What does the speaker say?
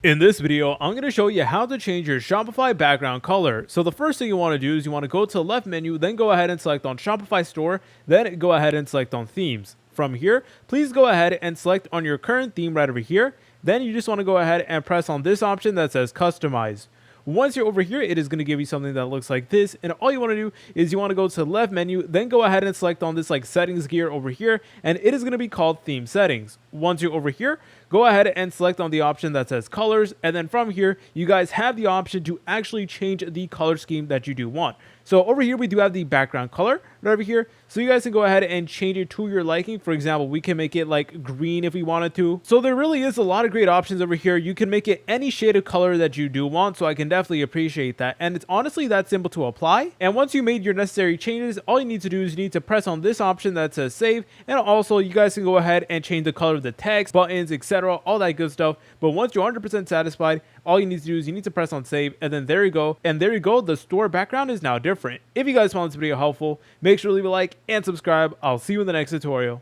In this video, I'm going to show you how to change your Shopify background color. So the first thing you want to do is you want to go to the left menu, then go ahead and select on Shopify Store, then go ahead and select on Themes. From here, please go ahead and select on your current theme right over here. Then you just want to go ahead and press on this option that says Customize. Once you're over here, it is going to give you something that looks like this, and all you want to do is you want to go to the left menu, then go ahead and select on this settings gear over here, and it is going to be called theme settings. Once you're over here, go ahead and select on the option that says colors, and then from here you guys have the option to actually change the color scheme that you do want. So over here we do have the background color right over here, so you guys can go ahead and change it to your liking. For example, we can make it like green if we wanted to. So there really is a lot of great options over here. You can make it any shade of color that you do want, so I can definitely appreciate that, and it's honestly that simple to apply. And once you made your necessary changes, all you need to do is you need to press on this option that says save, and also you guys can go ahead and change the color of the text, buttons, etc., all that good stuff. But once you're 100% satisfied, all you need to do is you need to press on save, and then there you go. And there you go, the store background is now different. If you guys found this video helpful, make sure to leave a like and subscribe. I'll see you in the next tutorial.